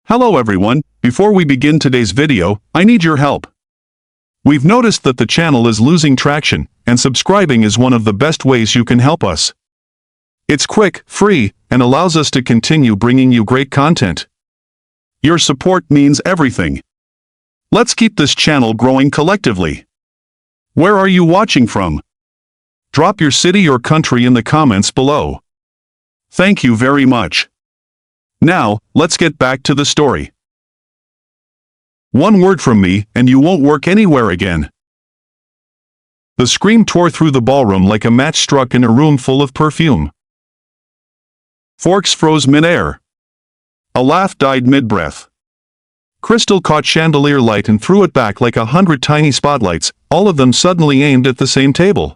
Hello everyone, before we begin today's video, I need your help. We've noticed that the channel is losing traction, and subscribing is one of the best ways you can help us. It's quick, free, and allows us to continue bringing you great content. Your support means everything. Let's keep this channel growing collectively. Where are you watching from? Drop your city or country in the comments below. Thank you very much. Now, let's get back to the story. One word from me, and you won't work anywhere again. The scream tore through the ballroom like a match struck in a room full of perfume. Forks froze mid-air. A laugh died mid-breath. Crystal caught chandelier light and threw it back like 100 tiny spotlights, all of them suddenly aimed at the same table.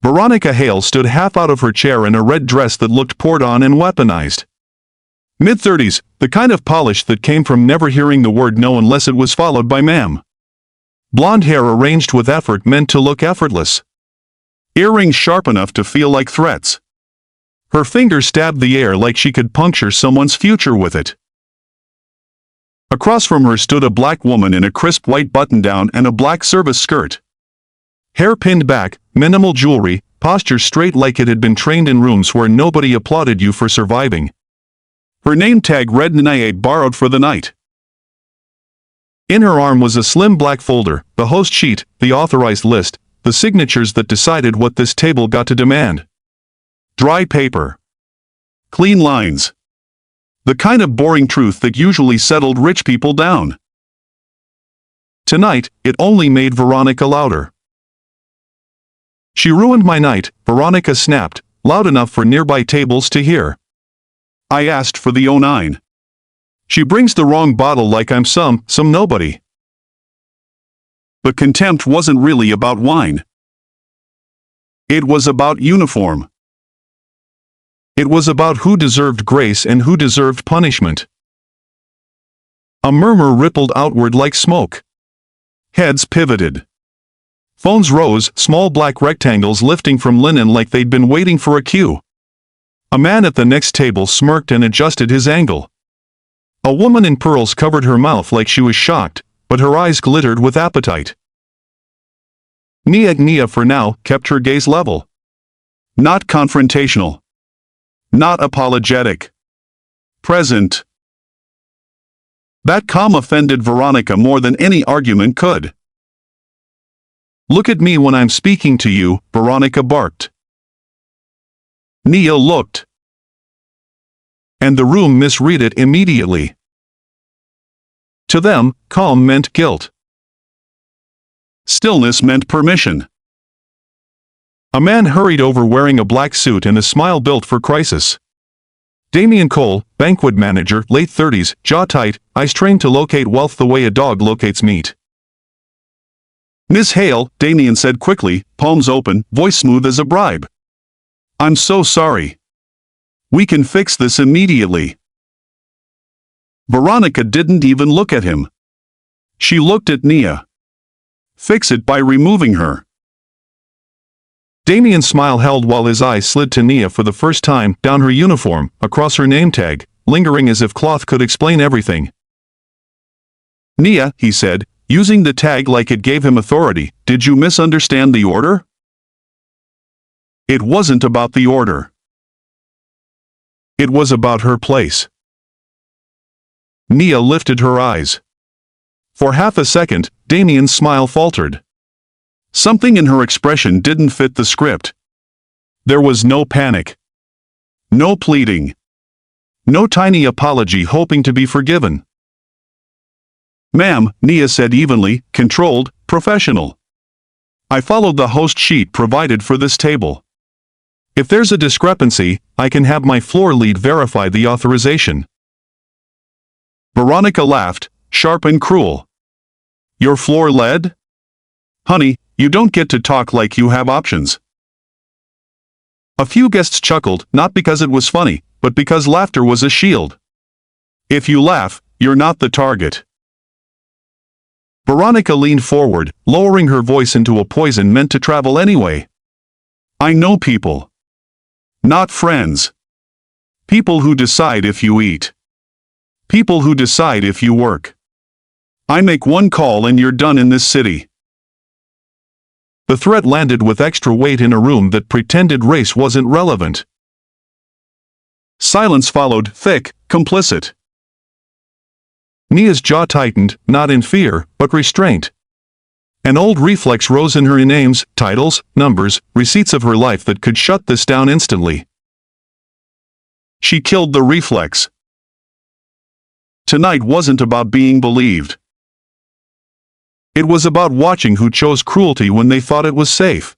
Veronica Hale stood half out of her chair in a red dress that looked poured on and weaponized. Mid-30s, the kind of polish that came from never hearing the word no unless it was followed by ma'am. Blonde hair arranged with effort meant to look effortless. Earrings sharp enough to feel like threats. Her finger stabbed the air like she could puncture someone's future with it. Across from her stood a black woman in a crisp white button-down and a black service skirt. Hair pinned back, minimal jewelry, posture straight like it had been trained in rooms where nobody applauded you for surviving. Her name tag read Nia borrowed for the night. In her arm was a slim black folder, the host sheet, the authorized list, the signatures that decided what this table got to demand. Dry paper. Clean lines. The kind of boring truth that usually settled rich people down. Tonight, it only made Veronica louder. She ruined my night, Veronica snapped, loud enough for nearby tables to hear. I asked for the 09. She brings the wrong bottle like I'm some nobody. But contempt wasn't really about wine. It was about uniform. It was about who deserved grace and who deserved punishment. A murmur rippled outward like smoke. Heads pivoted. Phones rose, small black rectangles lifting from linen like they'd been waiting for a cue. A man at the next table smirked and adjusted his angle. A woman in pearls covered her mouth like she was shocked, but her eyes glittered with appetite. Nia for now kept her gaze level. Not confrontational. Not apologetic. Present. That calm offended Veronica more than any argument could. Look at me when I'm speaking to you, Veronica barked. Nia looked. And the room misread it immediately. To them, calm meant guilt. Stillness meant permission. A man hurried over wearing a black suit and a smile built for crisis. Damien Cole, banquet manager, late 30s, jaw tight, eyes trained to locate wealth the way a dog locates meat. Miss Hale, Damien said quickly, palms open, voice smooth as a bribe. I'm so sorry. We can fix this immediately. Veronica didn't even look at him. She looked at Nia. Fix it by removing her. Damien's smile held while his eyes slid to Nia for the first time, down her uniform, across her name tag, lingering as if cloth could explain everything. Nia, he said, using the tag like it gave him authority, did you misunderstand the order? It wasn't about the order. It was about her place. Nia lifted her eyes. For half a second, Damien's smile faltered. Something in her expression didn't fit the script. There was no panic. No pleading. No tiny apology hoping to be forgiven. Ma'am, Nia said evenly, controlled, professional. I followed the host sheet provided for this table. If there's a discrepancy, I can have my floor lead verify the authorization. Veronica laughed, sharp and cruel. Your floor lead? Honey, you don't get to talk like you have options. A few guests chuckled, not because it was funny, but because laughter was a shield. If you laugh, you're not the target. Veronica leaned forward, lowering her voice into a poison meant to travel anyway. I know people. Not friends. People who decide if you eat. People who decide if you work. I make one call and you're done in this city. The threat landed with extra weight in a room that pretended race wasn't relevant. Silence followed, thick, complicit. Nia's jaw tightened, not in fear, but restraint. An old reflex rose in her names, titles, numbers, receipts of her life that could shut this down instantly. She killed the reflex. Tonight wasn't about being believed. It was about watching who chose cruelty when they thought it was safe.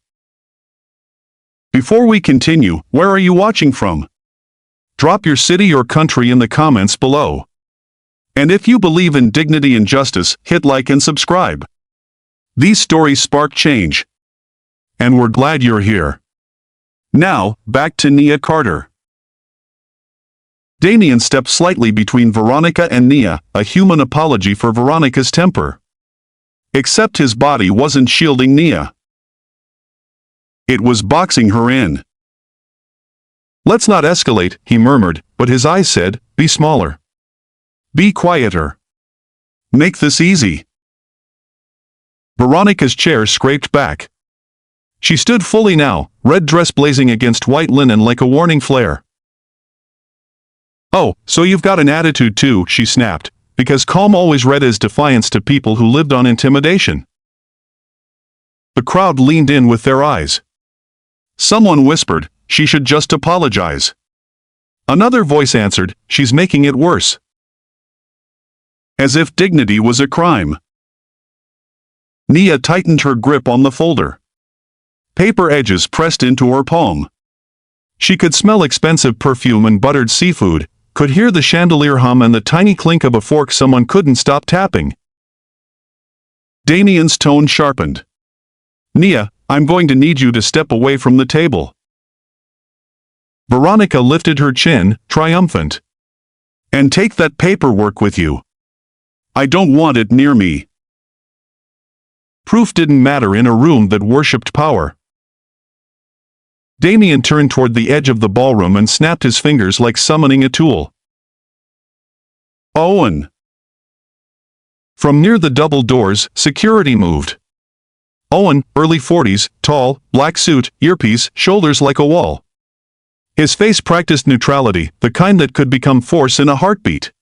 Before we continue, where are you watching from? Drop your city or country in the comments below. And if you believe in dignity and justice, hit like and subscribe. These stories spark change. And we're glad you're here. Now, back to Nia Carter. Damien stepped slightly between Veronica and Nia, a human apology for Veronica's temper. Except his body wasn't shielding Nia. It was boxing her in. Let's not escalate, he murmured, but his eyes said, be smaller. Be quieter. Make this easy. Veronica's chair scraped back. She stood fully now, red dress blazing against white linen like a warning flare. Oh, so you've got an attitude too, she snapped, because calm always read as defiance to people who lived on intimidation. The crowd leaned in with their eyes. Someone whispered, she should just apologize. Another voice answered, she's making it worse. As if dignity was a crime. Nia tightened her grip on the folder. Paper edges pressed into her palm. She could smell expensive perfume and buttered seafood, could hear the chandelier hum and the tiny clink of a fork someone couldn't stop tapping. Damien's tone sharpened. Nia, I'm going to need you to step away from the table. Veronica lifted her chin, triumphant. And take that paperwork with you. I don't want it near me. Proof didn't matter in a room that worshipped power. Damien turned toward the edge of the ballroom and snapped his fingers like summoning a tool. Owen! From near the double doors, security moved. Owen, early 40s, tall, black suit, earpiece, shoulders like a wall. His face practiced neutrality, the kind that could become force in a heartbeat.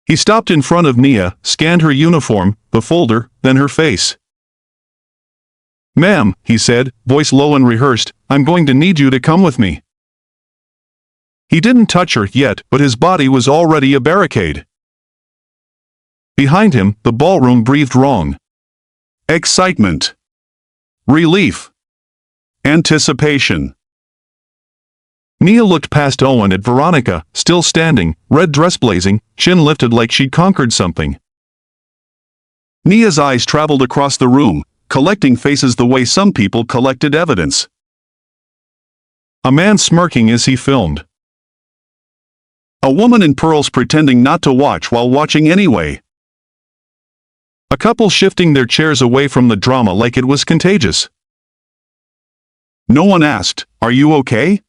He stopped in front of Nia, scanned her uniform, the folder, then her face. Ma'am, he said, voice low and rehearsed, I'm going to need you to come with me. He didn't touch her yet, but his body was already a barricade. Behind him, the ballroom breathed wrong. Excitement. Relief. Anticipation. Nia looked past Owen at Veronica, still standing, red dress blazing, chin lifted like she'd conquered something. Nia's eyes traveled across the room, collecting faces the way some people collected evidence. A man smirking as he filmed. A woman in pearls pretending not to watch while watching anyway. A couple shifting their chairs away from the drama like it was contagious. No one asked, "Are you okay?"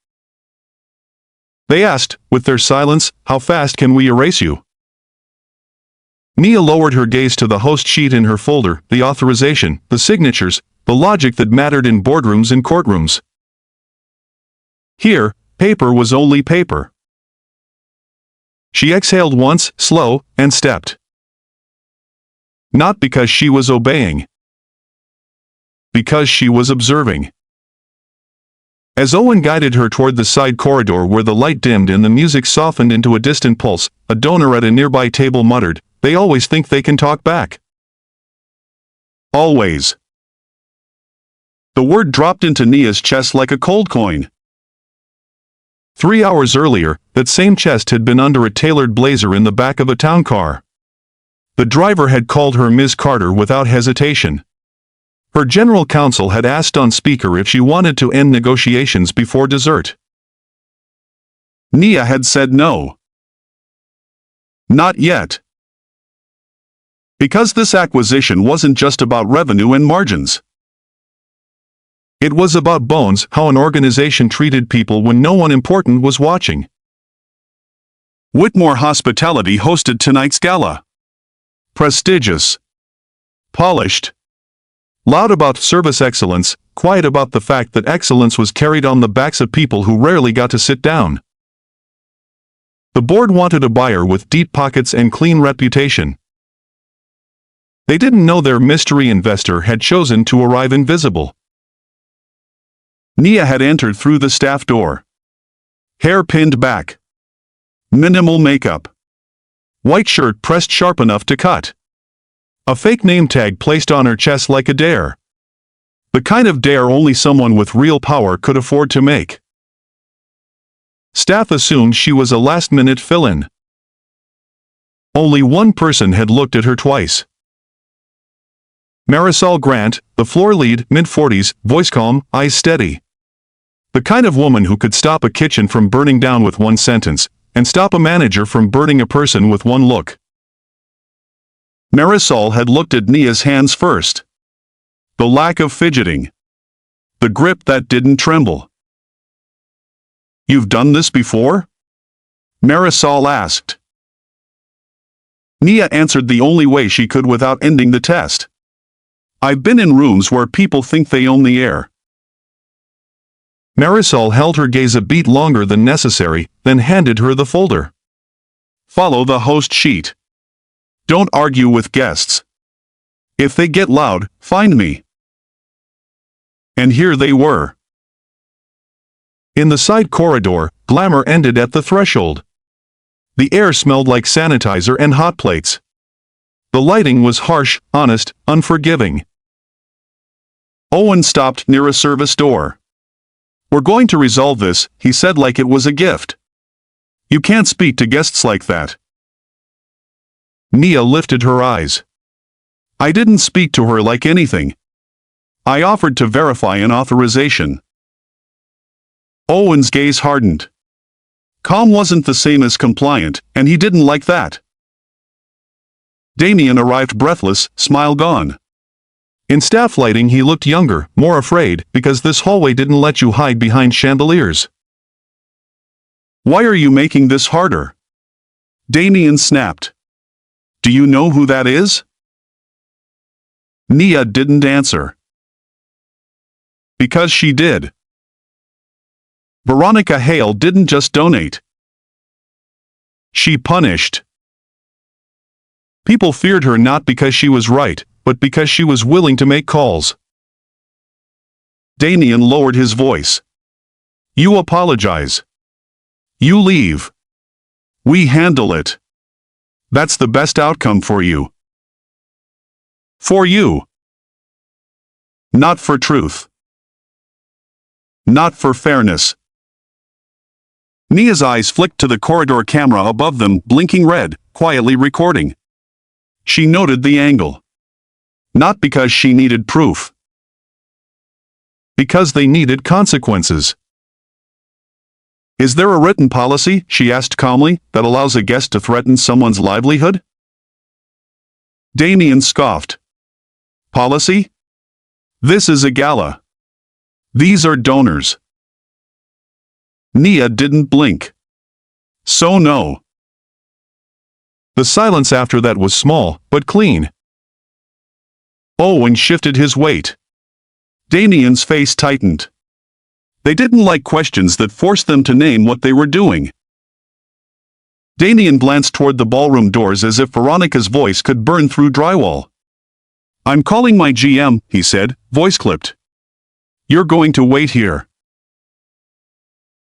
They asked, with their silence, "How fast can we erase you?" Nia lowered her gaze to the host sheet in her folder, the authorization, the signatures, the logic that mattered in boardrooms and courtrooms. Here, paper was only paper. She exhaled once, slow, and stepped. Not because she was obeying. Because she was observing. As Owen guided her toward the side corridor where the light dimmed and the music softened into a distant pulse, a donor at a nearby table muttered, "They always think they can talk back." Always. The word dropped into Nia's chest like a cold coin. 3 hours earlier, that same chest had been under a tailored blazer in the back of a town car. The driver had called her Ms. Carter without hesitation. Her general counsel had asked on speaker if she wanted to end negotiations before dessert. Nia had said no. Not yet. Because this acquisition wasn't just about revenue and margins. It was about bones, how an organization treated people when no one important was watching. Whitmore Hospitality hosted tonight's gala. Prestigious. Polished. Loud about service excellence, quiet about the fact that excellence was carried on the backs of people who rarely got to sit down. The board wanted a buyer with deep pockets and clean reputation. They didn't know their mystery investor had chosen to arrive invisible. Nia had entered through the staff door. Hair pinned back. Minimal makeup. White shirt pressed sharp enough to cut. A fake name tag placed on her chest like a dare. The kind of dare only someone with real power could afford to make. Staff assumed she was a last-minute fill-in. Only one person had looked at her twice. Marisol Grant, the floor lead, mid-40s, voice calm, eyes steady. The kind of woman who could stop a kitchen from burning down with one sentence, and stop a manager from burning a person with one look. Marisol had looked at Nia's hands first. The lack of fidgeting. The grip that didn't tremble. "You've done this before?" Marisol asked. Nia answered the only way she could without ending the test. "I've been in rooms where people think they own the air." Marisol held her gaze a beat longer than necessary, then handed her the folder. "Follow the host sheet. Don't argue with guests. If they get loud, find me." And here they were. In the side corridor, glamour ended at the threshold. The air smelled like sanitizer and hot plates. The lighting was harsh, honest, unforgiving. Owen stopped near a service door. "We're going to resolve this," he said like it was a gift. "You can't speak to guests like that." Nia lifted her eyes. "I didn't speak to her like anything. I offered to verify an authorization." Owen's gaze hardened. Calm wasn't the same as compliant, and he didn't like that. Damien arrived breathless, smile gone. In staff lighting he looked younger, more afraid, because this hallway didn't let you hide behind chandeliers. "Why are you making this harder?" Damien snapped. "Do you know who that is?" Nia didn't answer. Because she did. Veronica Hale didn't just donate. She punished. People feared her not because she was right, but because she was willing to make calls. Damien lowered his voice. "You apologize. You leave. We handle it. That's the best outcome for you. For you. Not for truth. Not for fairness." Nia's eyes flicked to the corridor camera above them, blinking red, quietly recording. She noted the angle. Not because she needed proof. Because they needed consequences. "Is there a written policy," she asked calmly, "that allows a guest to threaten someone's livelihood?" Damien scoffed. "Policy? This is a gala. These are donors." Nia didn't blink. "So no." The silence after that was small, but clean. Owen shifted his weight. Damien's face tightened. They didn't like questions that forced them to name what they were doing. Damien glanced toward the ballroom doors as if Veronica's voice could burn through drywall. "I'm calling my GM," he said, voice clipped. "You're going to wait here."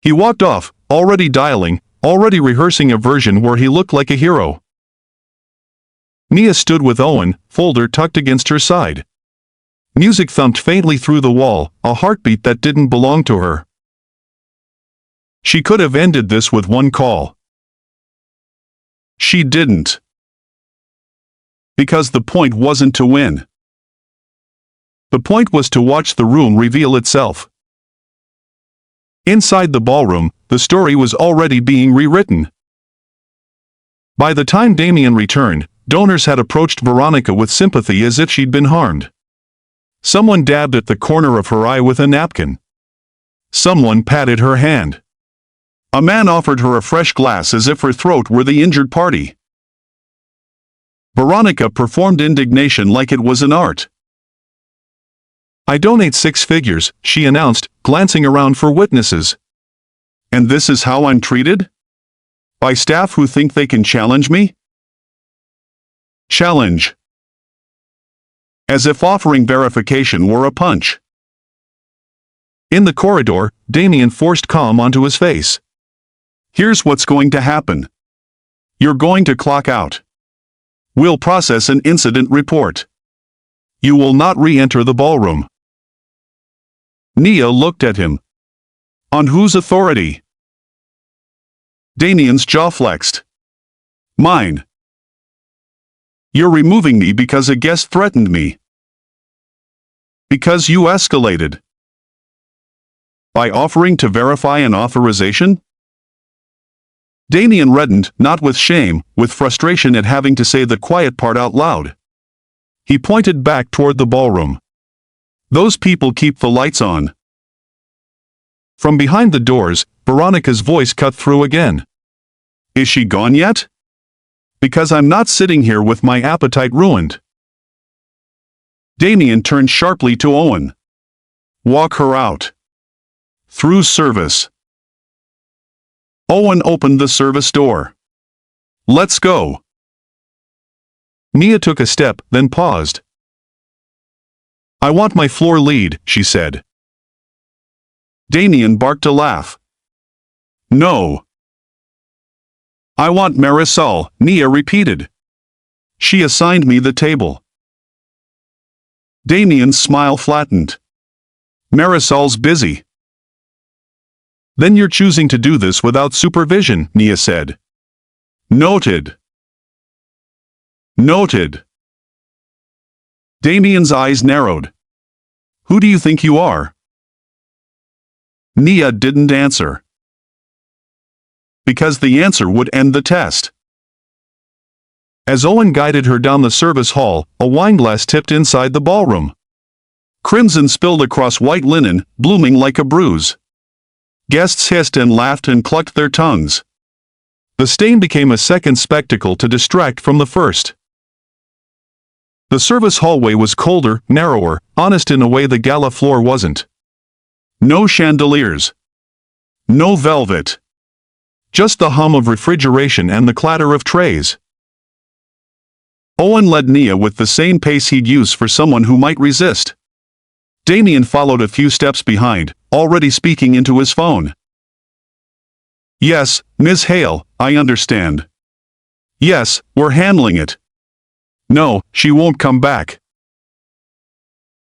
He walked off, already dialing, already rehearsing a version where he looked like a hero. Nia stood with Owen, folder tucked against her side. Music thumped faintly through the wall, a heartbeat that didn't belong to her. She could have ended this with one call. She didn't. Because the point wasn't to win. The point was to watch the room reveal itself. Inside the ballroom, the story was already being rewritten. By the time Damien returned, donors had approached Veronica with sympathy as if she'd been harmed. Someone dabbed at the corner of her eye with a napkin. Someone patted her hand. A man offered her a fresh glass as if her throat were the injured party. Veronica performed indignation like it was an art. "I donate 6 figures," she announced, glancing around for witnesses. "And this is how I'm treated? By staff who think they can challenge me?" Challenge. As if offering verification were a punch. In the corridor, Damien forced calm onto his face. "Here's what's going to happen. You're going to clock out. We'll process an incident report. You will not re-enter the ballroom." Nia looked at him. "On whose authority?" Damien's jaw flexed. "Mine. You're removing me because a guest threatened me. Because you escalated. By offering to verify an authorization?" Damien reddened, not with shame, with frustration at having to say the quiet part out loud. He pointed back toward the ballroom. "Those people keep the lights on." From behind the doors, Veronica's voice cut through again. "Is she gone yet? Because I'm not sitting here with my appetite ruined." Damien turned sharply to Owen. "Walk her out. Through service." Owen opened the service door. "Let's go." Nia took a step, then paused. "I want my floor lead," she said. Damien barked a laugh. "No." "I want Marisol," Nia repeated. "She assigned me the table." Damien's smile flattened. "Marisol's busy." "Then you're choosing to do this without supervision," Nia said. "Noted." "Noted." Damien's eyes narrowed. "Who do you think you are?" Nia didn't answer. Because the answer would end the test. As Owen guided her down the service hall, a wineglass tipped inside the ballroom. Crimson spilled across white linen, blooming like a bruise. Guests hissed and laughed and clucked their tongues. The stain became a second spectacle to distract from the first. The service hallway was colder, narrower, honest in a way the gala floor wasn't. No chandeliers. No velvet. Just the hum of refrigeration and the clatter of trays. Owen led Nia with the same pace he'd use for someone who might resist. Damien followed a few steps behind, already speaking into his phone. "Yes, Ms. Hale, I understand. Yes, we're handling it. No, she won't come back."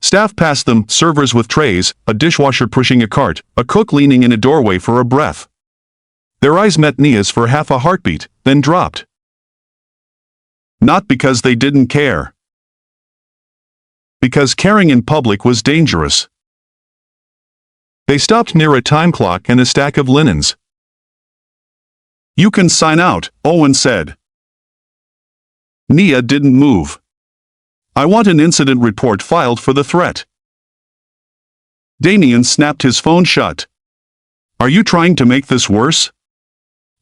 Staff passed them, servers with trays, a dishwasher pushing a cart, a cook leaning in a doorway for a breath. Their eyes met Nia's for half a heartbeat, then dropped. Not because they didn't care. Because caring in public was dangerous. They stopped near a time clock and a stack of linens. "You can sign out," Owen said. Nia didn't move. "I want an incident report filed for the threat." Damien snapped his phone shut. "Are you trying to make this worse?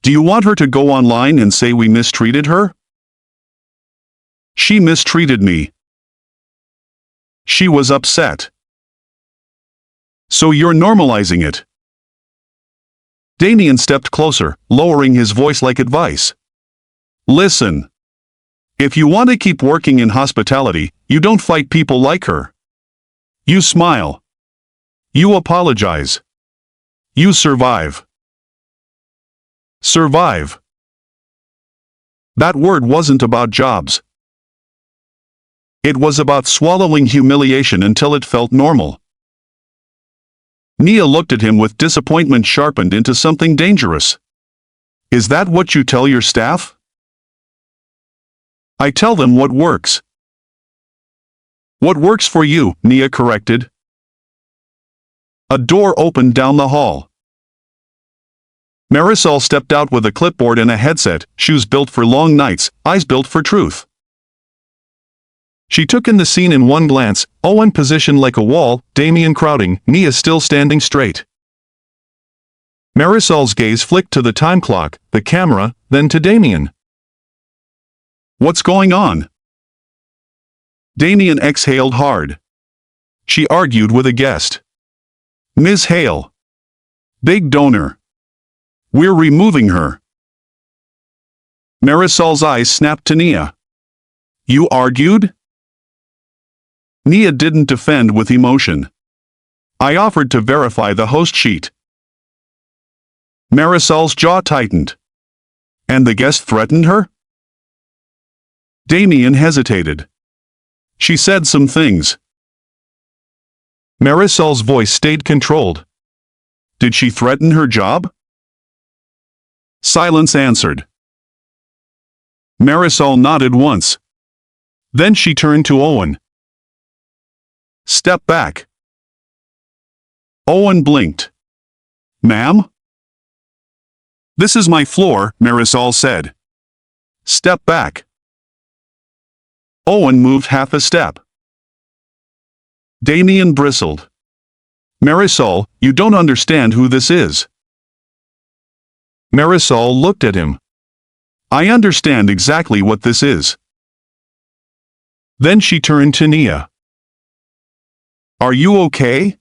Do you want her to go online and say we mistreated her?" "She mistreated me." She was upset. "So you're normalizing it." Damien stepped closer, lowering his voice like advice. "Listen. If you want to keep working in hospitality, you don't fight people like her. You smile. You apologize. You survive." Survive. That word wasn't about jobs. It was about swallowing humiliation until it felt normal. Nia looked at him with disappointment sharpened into something dangerous. "Is that what you tell your staff?" "I tell them what works." "What works for you," Nia corrected. A door opened down the hall. Marisol stepped out with a clipboard and a headset, shoes built for long nights, eyes built for truth. She took in the scene in one glance, Owen positioned like a wall, Damien crowding, Nia still standing straight. Marisol's gaze flicked to the time clock, the camera, then to Damien. "What's going on?" Damien exhaled hard. She argued with a guest. "Ms. Hale. Big donor. We're removing her." Marisol's eyes snapped to Nia. "You argued?" Nia didn't defend with emotion. "I offered to verify the host sheet." Marisol's jaw tightened. "And the guest threatened her?" Damien hesitated. "She said some things." Marisol's voice stayed controlled. "Did she threaten her job?" Silence answered. Marisol nodded once. Then she turned to Owen. "Step back." Owen blinked. "Ma'am?" "This is my floor," Marisol said. "Step back." Owen moved half a step. Damien bristled. "Marisol, you don't understand who this is." Marisol looked at him. "I understand exactly what this is." Then she turned to Nia. "Are you okay?"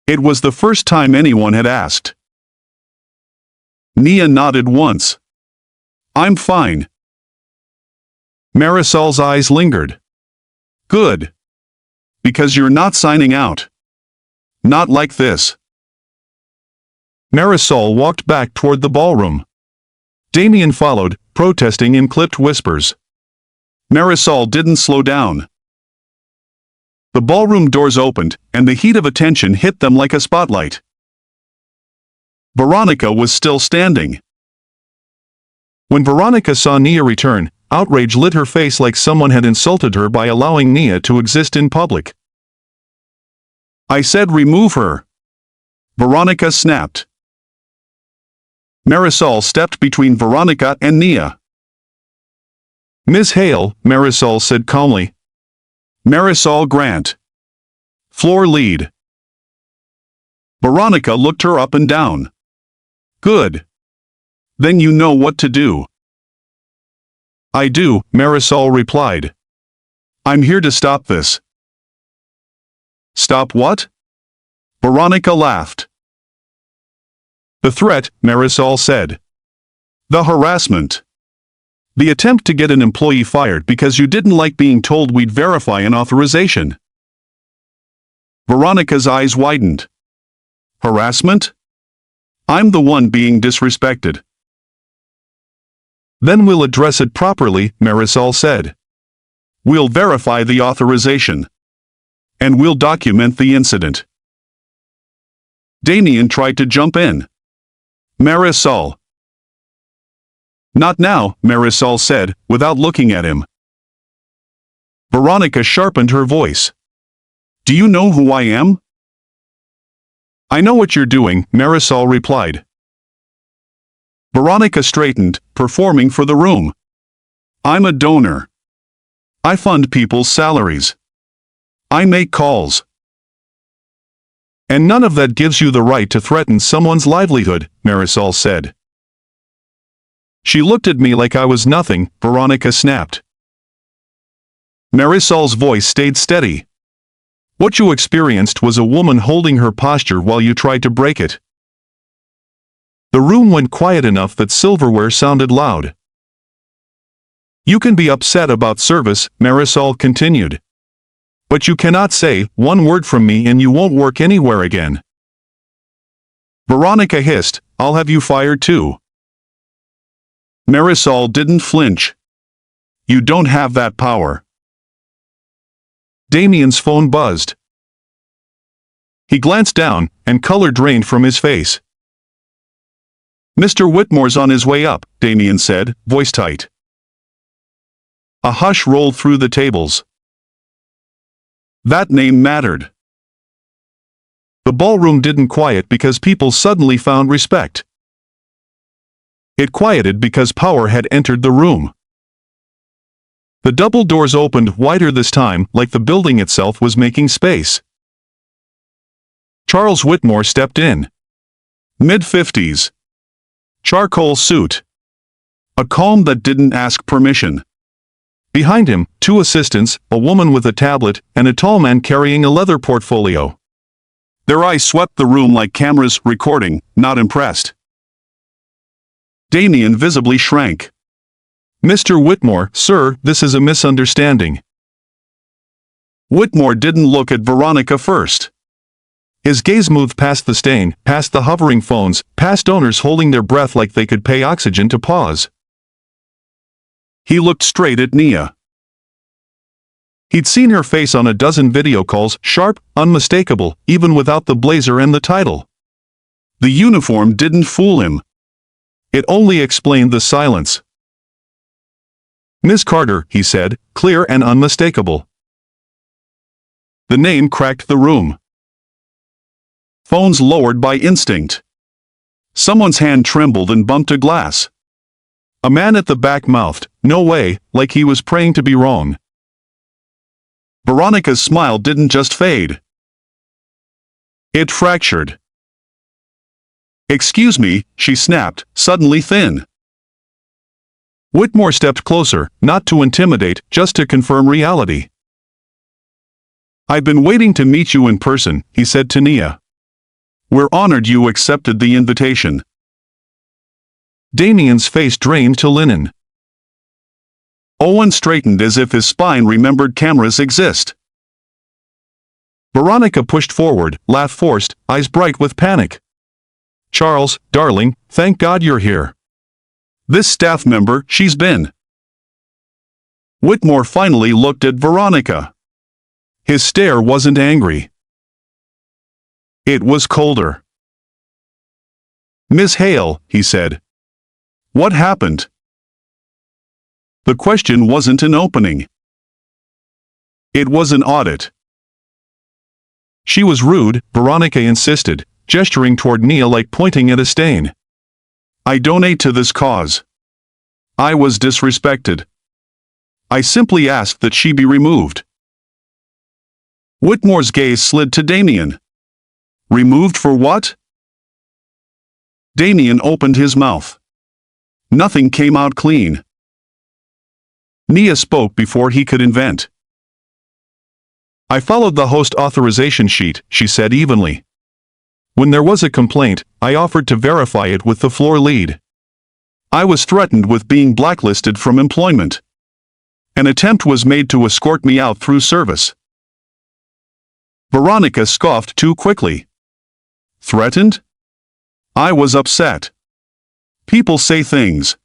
It was the first time anyone had asked. Nia nodded once. "I'm fine." Marisol's eyes lingered. "Good. Because you're not signing out. Not like this." Marisol walked back toward the ballroom. Damien followed, protesting in clipped whispers. Marisol didn't slow down. The ballroom doors opened, and the heat of attention hit them like a spotlight. Veronica was still standing. When Veronica saw Nia return, outrage lit her face like someone had insulted her by allowing Nia to exist in public. "I said remove her," Veronica snapped. Marisol stepped between Veronica and Nia. "Ms. Hale," Marisol said calmly. "Marisol Grant. Floor lead." Veronica looked her up and down. "Good. Then you know what to do." "I do," Marisol replied. "I'm here to stop this." "Stop what?" Veronica laughed. "The threat," Marisol said. "The harassment. The attempt to get an employee fired because you didn't like being told we'd verify an authorization." Veronica's eyes widened. "Harassment? I'm the one being disrespected." "Then we'll address it properly," Marisol said. "We'll verify the authorization. And we'll document the incident." Damien tried to jump in. "Marisol." "Not now," Marisol said, without looking at him. Veronica sharpened her voice. "Do you know who I am?" "I know what you're doing," Marisol replied. Veronica straightened, performing for the room. "I'm a donor. I fund people's salaries. I make calls." "And none of that gives you the right to threaten someone's livelihood," Marisol said. "She looked at me like I was nothing," Veronica snapped. Marisol's voice stayed steady. "What you experienced was a woman holding her posture while you tried to break it." The room went quiet enough that silverware sounded loud. "You can be upset about service," Marisol continued. "But you cannot say one word from me and you won't work anywhere again." Veronica hissed, "I'll have you fired too." Marisol didn't flinch. "You don't have that power." Damien's phone buzzed. He glanced down, and color drained from his face. "Mr. Whitmore's on his way up," Damien said, voice tight. A hush rolled through the tables. That name mattered. The ballroom didn't quiet because people suddenly found respect. It quieted because power had entered the room. The double doors opened wider this time, like the building itself was making space. Charles Whitmore stepped in. Mid-50s. Charcoal suit. A calm that didn't ask permission. Behind him, two assistants, a woman with a tablet, and a tall man carrying a leather portfolio. Their eyes swept the room like cameras recording, not impressed. Damien visibly shrank. "Mr. Whitmore, sir, this is a misunderstanding." Whitmore didn't look at Veronica first. His gaze moved past the stain, past the hovering phones, past owners holding their breath like they could pay oxygen to pause. He looked straight at Nia. He'd seen her face on a dozen video calls, sharp, unmistakable, even without the blazer and the title. The uniform didn't fool him. It only explained the silence. "Ms. Carter," he said, clear and unmistakable. The name cracked the room. Phones lowered by instinct. Someone's hand trembled and bumped a glass. A man at the back mouthed, "No way," like he was praying to be wrong. Veronica's smile didn't just fade. It fractured. "Excuse me," she snapped, suddenly thin. Whitmore stepped closer, not to intimidate, just to confirm reality. "I've been waiting to meet you in person," he said to Nia. "We're honored you accepted the invitation." Damien's face drained to linen. Owen straightened as if his spine remembered cameras exist. Veronica pushed forward, laugh forced, eyes bright with panic. "Charles, darling, thank God you're here. This staff member, she's been." Whitmore finally looked at Veronica. His stare wasn't angry. It was colder. "Miss Hale," he said. "What happened?" The question wasn't an opening. It was an audit. "She was rude," Veronica insisted, gesturing toward Nia like pointing at a stain. "I donate to this cause. I was disrespected. I simply asked that she be removed." Whitmore's gaze slid to Damien. "Removed for what?" Damien opened his mouth. Nothing came out clean. Nia spoke before he could invent. "I followed the host authorization sheet," she said evenly. "When there was a complaint, I offered to verify it with the floor lead. I was threatened with being blacklisted from employment. An attempt was made to escort me out through service." Veronica scoffed too quickly. "Threatened?" "I was upset. People say things."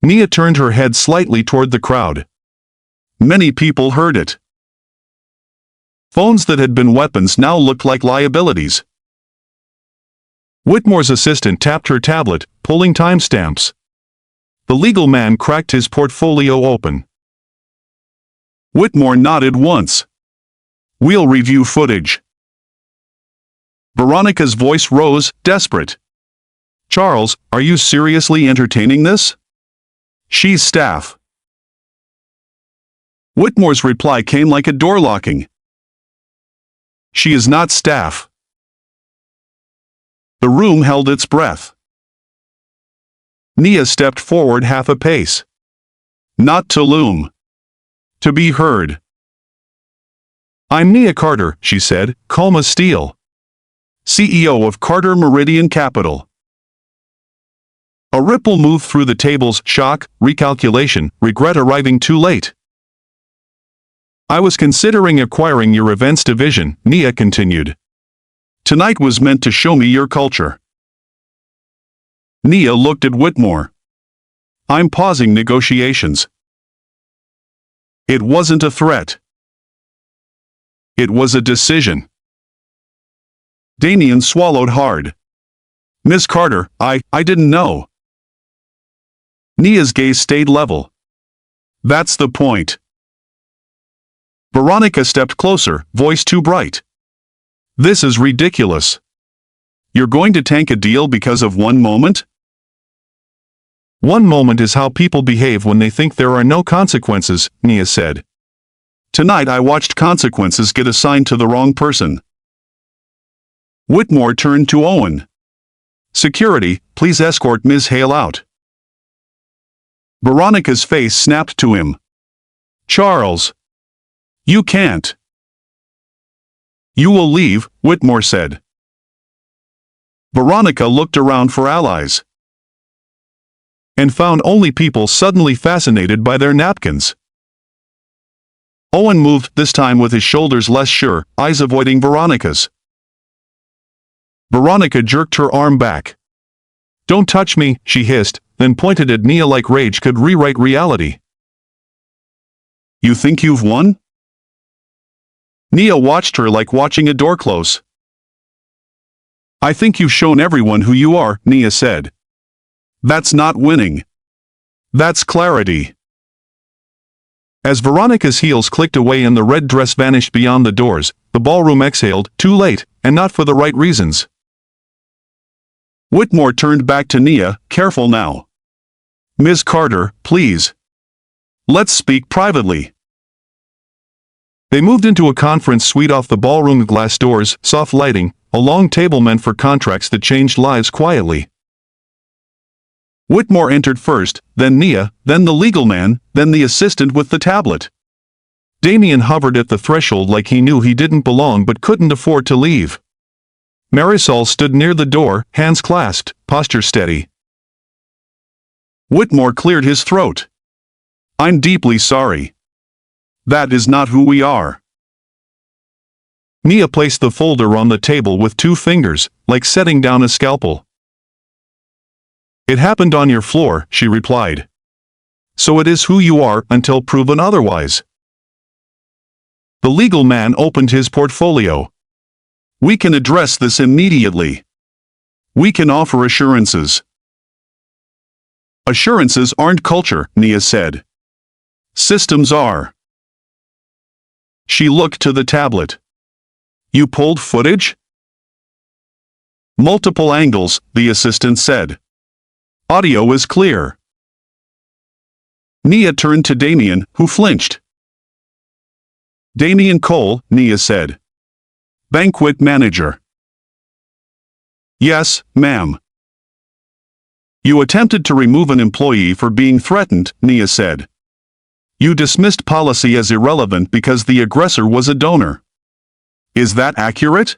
Nia turned her head slightly toward the crowd. Many people heard it. Phones that had been weapons now looked like liabilities. Whitmore's assistant tapped her tablet, pulling timestamps. The legal man cracked his portfolio open. Whitmore nodded once. "We'll review footage." Veronica's voice rose, desperate. "Charles, are you seriously entertaining this? She's staff." Whitmore's reply came like a door locking. "She is not staff." The room held its breath. Nia stepped forward half a pace. Not to loom. To be heard. "I'm Nia Carter," she said, calm as steel. "CEO of Carter Meridian Capital." A ripple moved through the tables, shock, recalculation, regret arriving too late. "I was considering acquiring your events division," Nia continued. "Tonight was meant to show me your culture." Nia looked at Whitmore. "I'm pausing negotiations." It wasn't a threat. It was a decision. Damien swallowed hard. "Miss Carter, I didn't know." Nia's gaze stayed level. "That's the point." Veronica stepped closer, voice too bright. "This is ridiculous. You're going to tank a deal because of one moment?" "One moment is how people behave when they think there are no consequences," Nia said. "Tonight I watched consequences get assigned to the wrong person." Whitmore turned to Owen. "Security, please escort Ms. Hale out." Veronica's face snapped to him. "Charles. You can't." "You will leave," Whitmore said. Veronica looked around for allies and found only people suddenly fascinated by their napkins. Owen moved, this time with his shoulders less sure, eyes avoiding Veronica's. Veronica jerked her arm back. "Don't touch me," she hissed, then pointed at Nia like rage could rewrite reality. "You think you've won?" Nia watched her like watching a door close. "I think you've shown everyone who you are," Nia said. "That's not winning. That's clarity." As Veronica's heels clicked away and the red dress vanished beyond the doors, the ballroom exhaled, too late, and not for the right reasons. Whitmore turned back to Nia, "Careful now. Ms. Carter, please. Let's speak privately." They moved into a conference suite off the ballroom, glass doors, soft lighting, a long table meant for contracts that changed lives quietly. Whitmore entered first, then Nia, then the legal man, then the assistant with the tablet. Damien hovered at the threshold like he knew he didn't belong but couldn't afford to leave. Marisol stood near the door, hands clasped, posture steady. Whitmore cleared his throat. "I'm deeply sorry. That is not who we are." Nia placed the folder on the table with 2 fingers, like setting down a scalpel. "It happened on your floor," she replied. "So it is who you are until proven otherwise." The legal man opened his portfolio. "We can address this immediately. We can offer assurances." "Assurances aren't culture," Nia said. "Systems are." She looked to the tablet. "You pulled footage?" "Multiple angles," the assistant said. "Audio is clear." Nia turned to Damien, who flinched. "Damien Cole," Nia said. "Banquet manager." "Yes, ma'am." "You attempted to remove an employee for being threatened," Nia said. "You dismissed policy as irrelevant because the aggressor was a donor. Is that accurate?"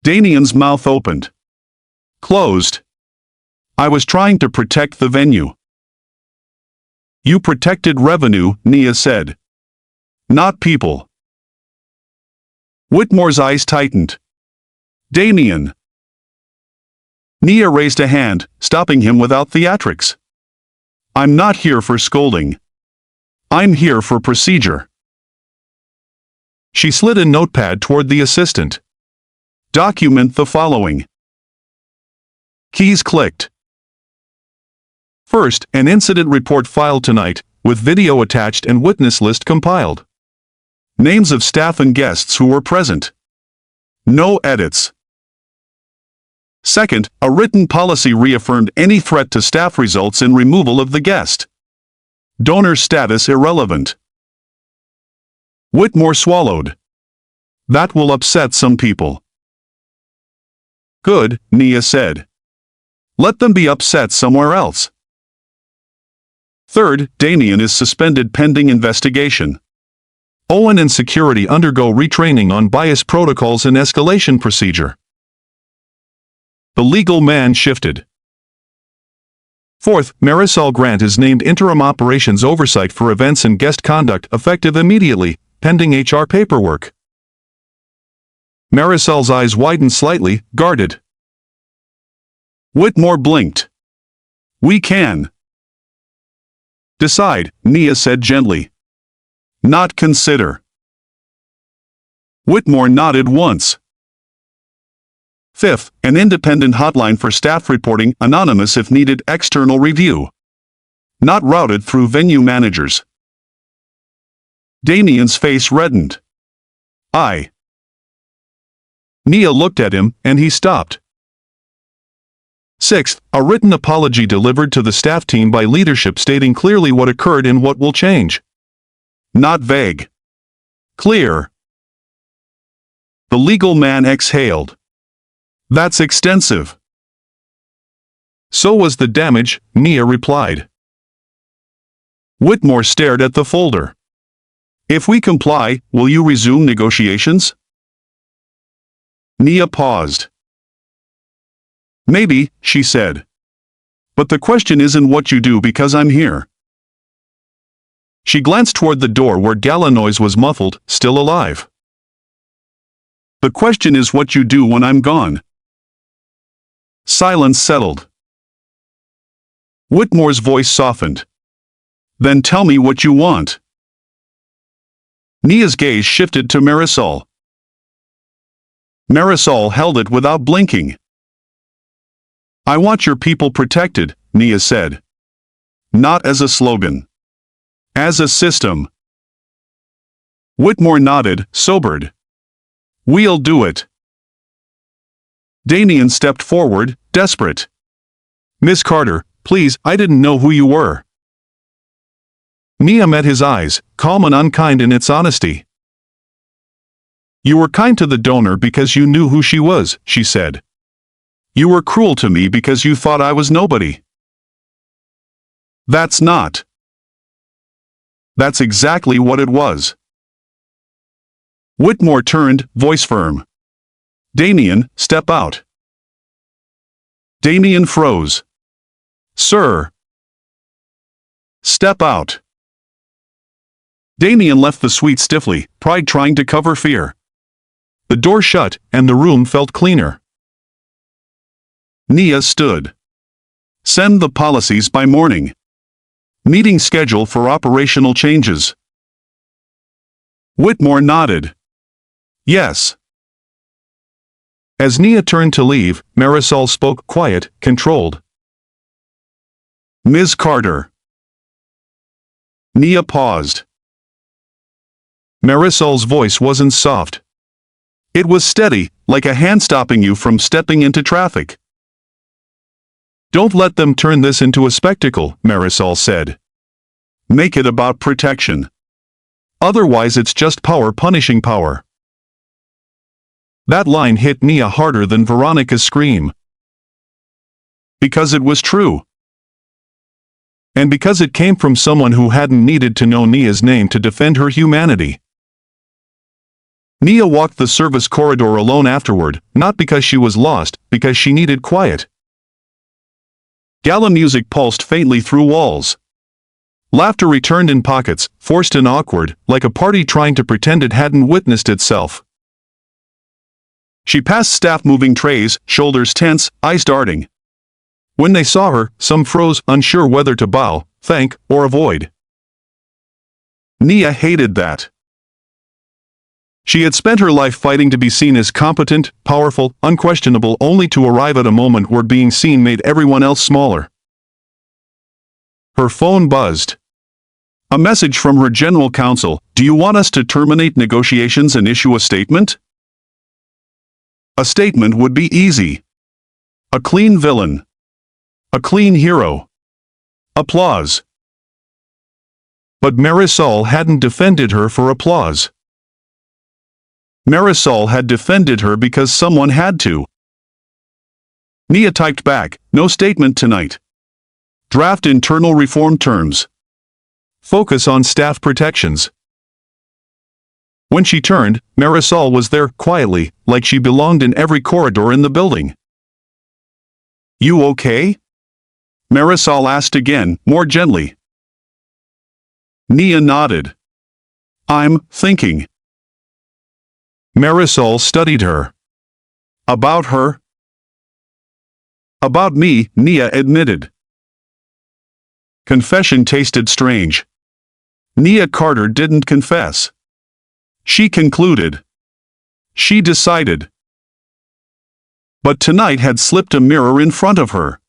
Damien's mouth opened. Closed. "I was trying to protect the venue." "You protected revenue," Nia said. "Not people." Whitmore's eyes tightened. "Damien." Nia raised a hand, stopping him without theatrics. "I'm not here for scolding. I'm here for procedure." She slid a notepad toward the assistant. "Document the following." Keys clicked. First, an incident report filed tonight, with video attached and witness list compiled. Names of staff and guests who were present. No edits. Second, a written policy reaffirmed any threat to staff results in removal of the guest. Donor status irrelevant. Whitmore swallowed. "That will upset some people." "Good," Nia said. "Let them be upset somewhere else." Third, Damien is suspended pending investigation. Owen and security undergo retraining on bias protocols and escalation procedure. The legal man shifted. Fourth, Marisol Grant is named interim operations oversight for events and guest conduct effective immediately, pending HR paperwork. Marisol's eyes widened slightly, guarded. Whitmore blinked. "We can." "Decide," Nia said gently. "Not consider." Whitmore nodded once. Fifth, an independent hotline for staff reporting, anonymous if needed, external review. Not routed through venue managers. Damien's face reddened. "I." Nia looked at him, and he stopped. Sixth, a written apology delivered to the staff team by leadership stating clearly what occurred and what will change. Not vague. Clear. The legal man exhaled. That's extensive. So was the damage, Nia replied. Whitmore stared at the folder. If we comply, will you resume negotiations? Nia paused. Maybe, she said. But the question isn't what you do because I'm here. She glanced toward the door where gala noise was muffled, still alive. The question is what you do when I'm gone. Silence settled. Whitmore's voice softened. Then tell me what you want. Nia's gaze shifted to Marisol. Marisol held it without blinking. I want your people protected, Nia said. Not as a slogan. As a system. Whitmore nodded, sobered. We'll do it. Damien stepped forward, desperate. Miss Carter, please, I didn't know who you were. Nia met his eyes, calm and unkind in its honesty. You were kind to the donor because you knew who she was, she said. You were cruel to me because you thought I was nobody. That's not. That's exactly what it was. Whitmore turned, voice firm. Damien, step out. Damien froze. Sir. Step out. Damien left the suite stiffly, pride trying to cover fear. The door shut, and the room felt cleaner. Nia stood. Send the policies by morning. Meeting schedule for operational changes. Whitmore nodded. Yes. As Nia turned to leave, Marisol spoke quiet, controlled. Ms. Carter. Nia paused. Marisol's voice wasn't soft. It was steady, like a hand stopping you from stepping into traffic. Don't let them turn this into a spectacle, Marisol said. Make it about protection. Otherwise it's just power punishing power. That line hit Nia harder than Veronica's scream. Because it was true. And because it came from someone who hadn't needed to know Nia's name to defend her humanity. Nia walked the service corridor alone afterward, not because she was lost, because she needed quiet. Gala music pulsed faintly through walls. Laughter returned in pockets, forced and awkward, like a party trying to pretend it hadn't witnessed itself. She passed staff moving trays, shoulders tense, eyes darting. When they saw her, some froze, unsure whether to bow, thank, or avoid. Nia hated that. She had spent her life fighting to be seen as competent, powerful, unquestionable, only to arrive at a moment where being seen made everyone else smaller. Her phone buzzed. A message from her general counsel. Do you want us to terminate negotiations and issue a statement? A statement would be easy. A clean villain. A clean hero. Applause. But Marisol hadn't defended her for applause. Marisol had defended her because someone had to. Nia typed back, no statement tonight. Draft internal reform terms. Focus on staff protections. When she turned, Marisol was there, quietly, like she belonged in every corridor in the building. You okay? Marisol asked again, more gently. Nia nodded. I'm thinking. Marisol studied her. About her? About me, Nia admitted. Confession tasted strange. Nia Carter didn't confess. She concluded. She decided. But tonight had slipped a mirror in front of her.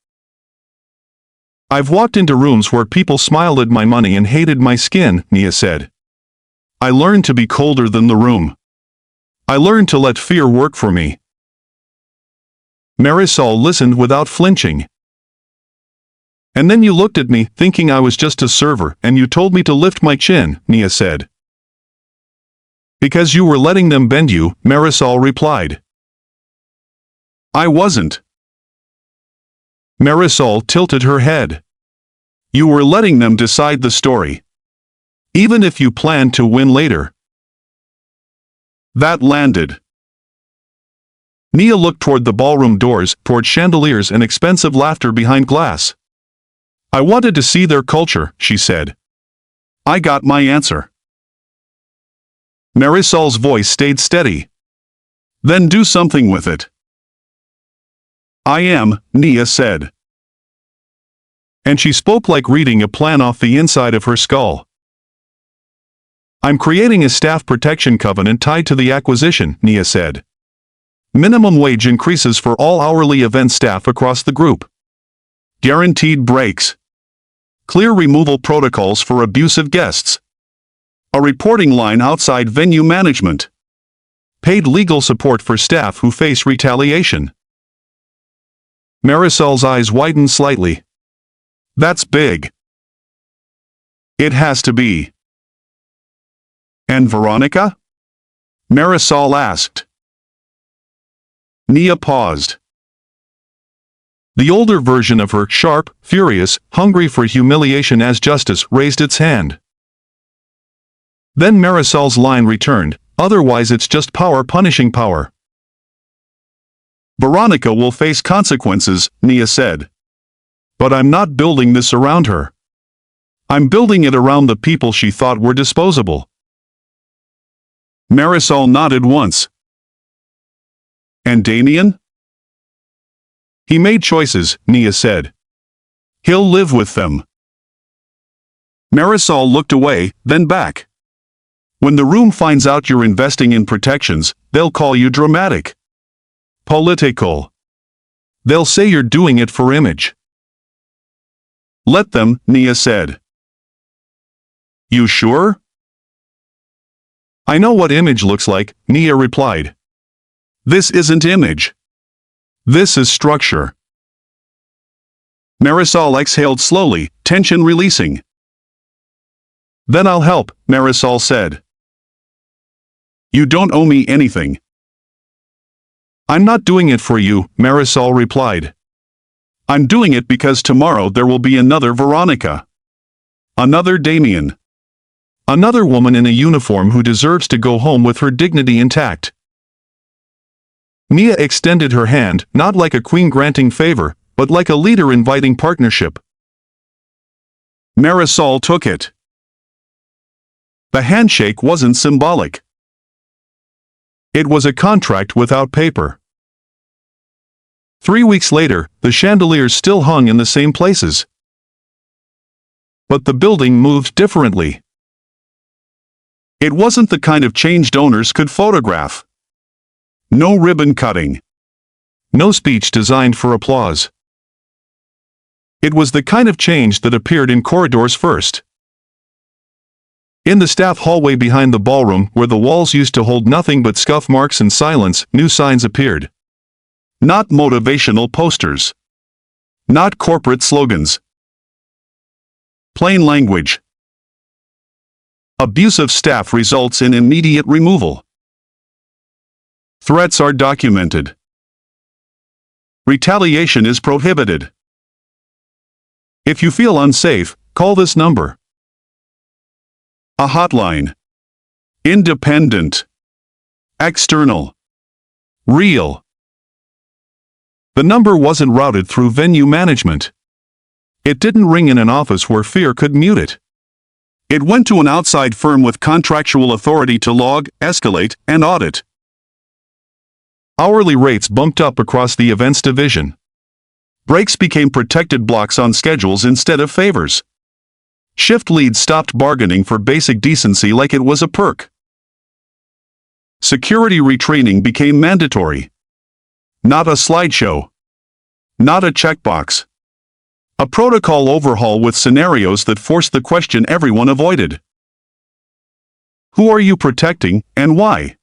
I've walked into rooms where people smiled at my money and hated my skin, Nia said. I learned to be colder than the room. I learned to let fear work for me. Marisol listened without flinching. And then you looked at me, thinking I was just a server, and you told me to lift my chin, Nia said. Because you were letting them bend you, Marisol replied. I wasn't. Marisol tilted her head. You were letting them decide the story. Even if you planned to win later. That landed. Nia looked toward the ballroom doors, toward chandeliers and expensive laughter behind glass. I wanted to see their culture, she said. I got my answer. Marisol's voice stayed steady. Then do something with it. I am, Nia said. And she spoke like reading a plan off the inside of her skull. I'm creating a staff protection covenant tied to the acquisition, Nia said. Minimum wage increases for all hourly event staff across the group. Guaranteed breaks. Clear removal protocols for abusive guests. A reporting line outside venue management. Paid legal support for staff who face retaliation. Marisol's eyes widened slightly. That's big. It has to be. And Veronica? Marisol asked. Nia paused. The older version of her, sharp, furious, hungry for humiliation as justice, raised its hand. Then Marisol's line returned, otherwise it's just power punishing power. Veronica will face consequences, Nia said. But I'm not building this around her. I'm building it around the people she thought were disposable. Marisol nodded once. And Damien? He made choices, Nia said. He'll live with them. Marisol looked away, then back. When the room finds out you're investing in protections, they'll call you dramatic. Political. They'll say you're doing it for image. Let them, Nia said. You sure? I know what image looks like, Nia replied. This isn't image. This is structure. Marisol exhaled slowly, tension releasing. Then I'll help, Marisol said. You don't owe me anything. I'm not doing it for you, Marisol replied. I'm doing it because tomorrow there will be another Veronica. Another Damien. Another woman in a uniform who deserves to go home with her dignity intact. Nia extended her hand, not like a queen granting favor, but like a leader inviting partnership. Marisol took it. The handshake wasn't symbolic. It was a contract without paper. 3 weeks later, the chandeliers still hung in the same places. But the building moved differently. It wasn't the kind of change donors could photograph. No ribbon cutting. No speech designed for applause. It was the kind of change that appeared in corridors first. In the staff hallway behind the ballroom, where the walls used to hold nothing but scuff marks and silence, new signs appeared. Not motivational posters. Not corporate slogans. Plain language. Abusive staff results in immediate removal. Threats are documented. Retaliation is prohibited. If you feel unsafe, call this number. A hotline. Independent. External. Real. The number wasn't routed through venue management. It didn't ring in an office where fear could mute it. It went to an outside firm with contractual authority to log, escalate, and audit. Hourly rates bumped up across the events division. Breaks became protected blocks on schedules instead of favors. Shift leads stopped bargaining for basic decency like it was a perk. Security retraining became mandatory. Not a slideshow. Not a checkbox. A protocol overhaul with scenarios that forced the question everyone avoided. Who are you protecting, and why?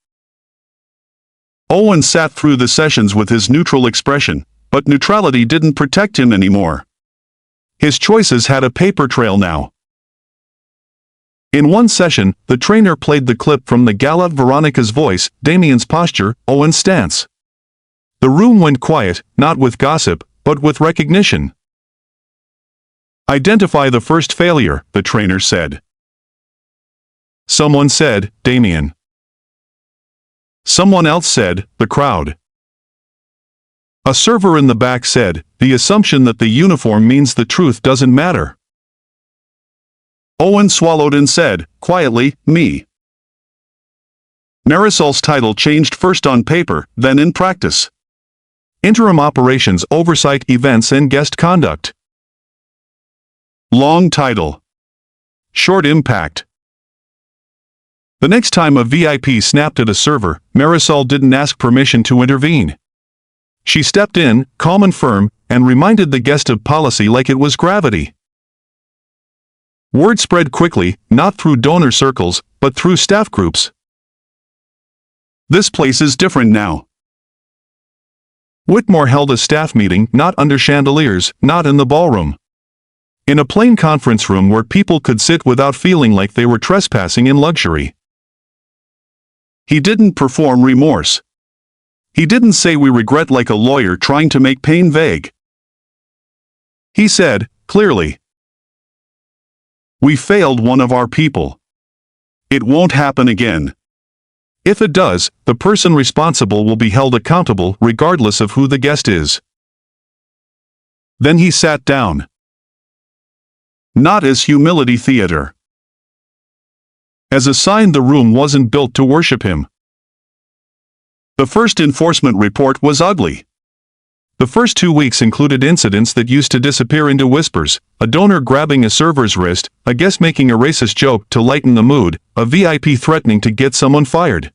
Owen sat through the sessions with his neutral expression, but neutrality didn't protect him anymore. His choices had a paper trail now. In one session, the trainer played the clip from the gala, Veronica's voice, Damien's posture, Owen's stance. The room went quiet, not with gossip, but with recognition. "Identify the first failure," the trainer said. Someone said, "Damien." Someone else said, "The crowd." A server in the back said, "The assumption that the uniform means the truth doesn't matter." Owen swallowed and said, quietly, "Me." Marisol's title changed first on paper, then in practice. Interim Operations Oversight Events and Guest Conduct. Long title. Short impact. The next time a VIP snapped at a server, Marisol didn't ask permission to intervene. She stepped in, calm and firm, and reminded the guest of policy like it was gravity. Word spread quickly, not through donor circles, but through staff groups. "This place is different now." Whitmore held a staff meeting not under chandeliers, not in the ballroom. In a plain conference room where people could sit without feeling like they were trespassing in luxury. He didn't perform remorse. He didn't say "we regret" like a lawyer trying to make pain vague. He said, clearly, "We failed one of our people. It won't happen again. If it does, the person responsible will be held accountable regardless of who the guest is." Then he sat down. Not as humility theater. As a sign the room wasn't built to worship him. The first enforcement report was ugly. The first 2 weeks included incidents that used to disappear into whispers: a donor grabbing a server's wrist, a guest making a racist joke to lighten the mood, a VIP threatening to get someone fired.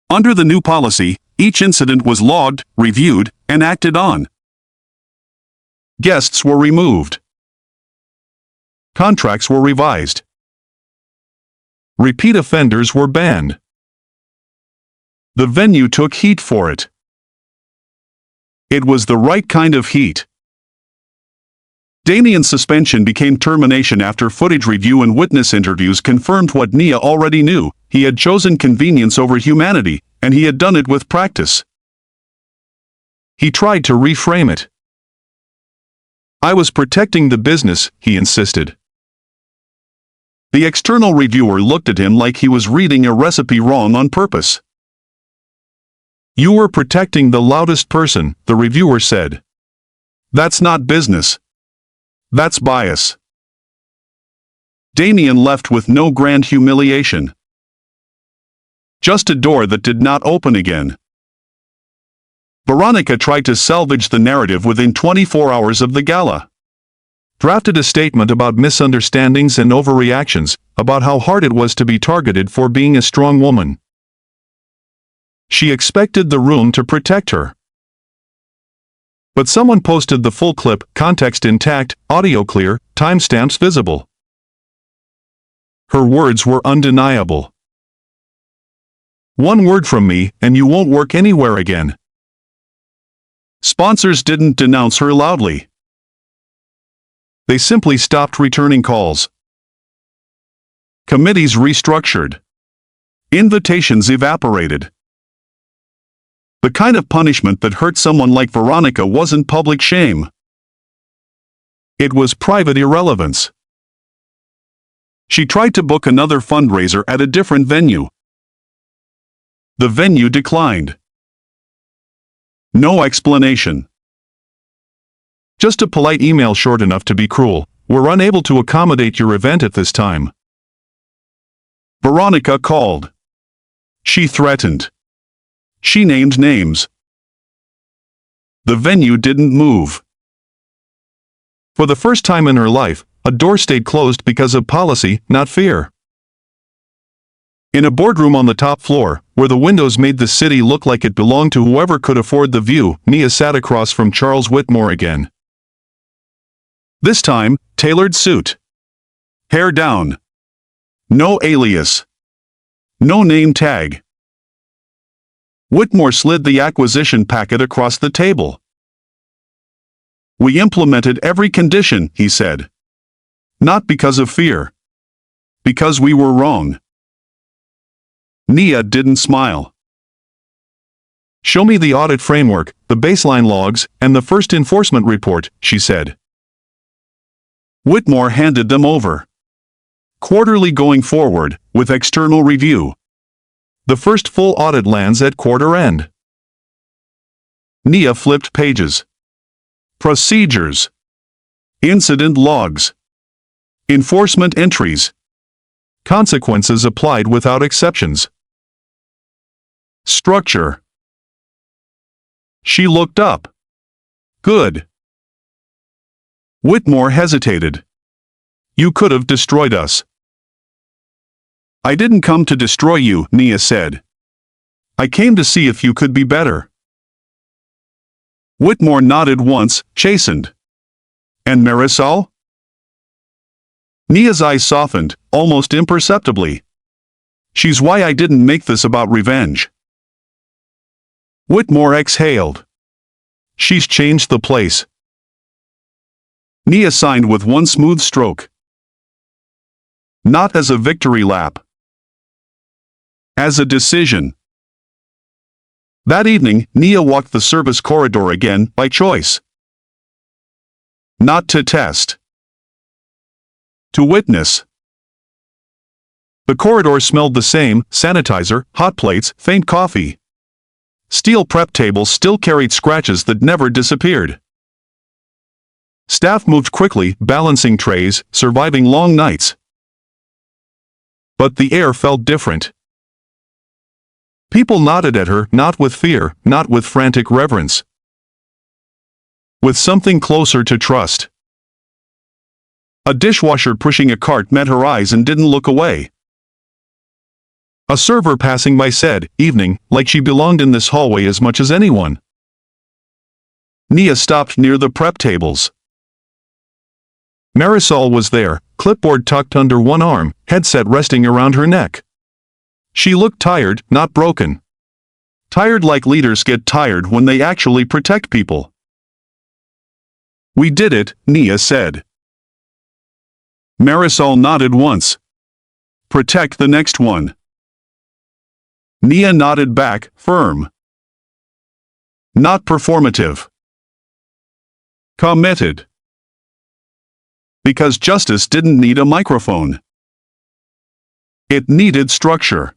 Under the new policy, each incident was logged, reviewed, and acted on. Guests were removed. Contracts were revised. Repeat offenders were banned. The venue took heat for it. It was the right kind of heat. Damien's suspension became termination after footage review and witness interviews confirmed what Nia already knew: he had chosen convenience over humanity, and he had done it with practice. He tried to reframe it. "I was protecting the business," he insisted. The external reviewer looked at him like he was reading a recipe wrong on purpose. "You were protecting the loudest person," the reviewer said. "That's not business. That's bias." Damien left with no grand humiliation. Just a door that did not open again. Veronica tried to salvage the narrative within 24 hours of the gala. Drafted a statement about misunderstandings and overreactions, about how hard it was to be targeted for being a strong woman. She expected the room to protect her. But someone posted the full clip, context intact, audio clear, timestamps visible. Her words were undeniable. "One word from me, and you won't work anywhere again." Sponsors didn't denounce her loudly. They simply stopped returning calls. Committees restructured. Invitations evaporated. The kind of punishment that hurt someone like Veronica wasn't public shame. It was private irrelevance. She tried to book another fundraiser at a different venue. The venue declined. No explanation. Just a polite email short enough to be cruel: "We're unable to accommodate your event at this time." Veronica called. She threatened. She named names. The venue didn't move. For the first time in her life, a door stayed closed because of policy, not fear. In a boardroom on the top floor, where the windows made the city look like it belonged to whoever could afford the view, Nia sat across from Charles Whitmore again. This time, tailored suit. Hair down. No alias. No name tag. Whitmore slid the acquisition packet across the table. "We implemented every condition," he said. "Not because of fear. Because we were wrong. Nia didn't smile. Show me the audit framework, the baseline logs, and the first enforcement report, she said. Whitmore handed them over. Quarterly going forward, with external review. The first full audit lands at quarter end. Nia flipped pages. Procedures. Incident logs. Enforcement entries. Consequences applied without exceptions. Structure. She looked up. Good. Whitmore hesitated. You could have destroyed us. I didn't come to destroy you, Nia said. I came to see if you could be better. Whitmore nodded once, chastened. And Marisol? Nia's eyes softened, almost imperceptibly. She's why I didn't make this about revenge. Whitmore exhaled. She's changed the place. Nia signed with one smooth stroke. Not as a victory lap. As a decision. That evening, Nia walked the service corridor again, by choice. Not to test. To witness. The corridor smelled the same: sanitizer, hot plates, faint coffee. Steel prep tables still carried scratches that never disappeared. Staff moved quickly, balancing trays, surviving long nights. But the air felt different. People nodded at her, not with fear, not with frantic reverence. With something closer to trust. A dishwasher pushing a cart met her eyes and didn't look away. A server passing by said, "Evening," like she belonged in this hallway as much as anyone. Nia stopped near the prep tables. Marisol was there, clipboard tucked under one arm, headset resting around her neck. She looked tired, not broken. Tired like leaders get tired when they actually protect people. We did it, Nia said. Marisol nodded once. Protect the next one. Nia nodded back, firm. Not performative. Committed. Because justice didn't need a microphone. It needed structure.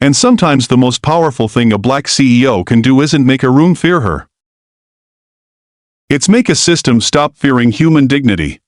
And sometimes the most powerful thing a black CEO can do isn't make a room fear her. It's make a system stop fearing human dignity.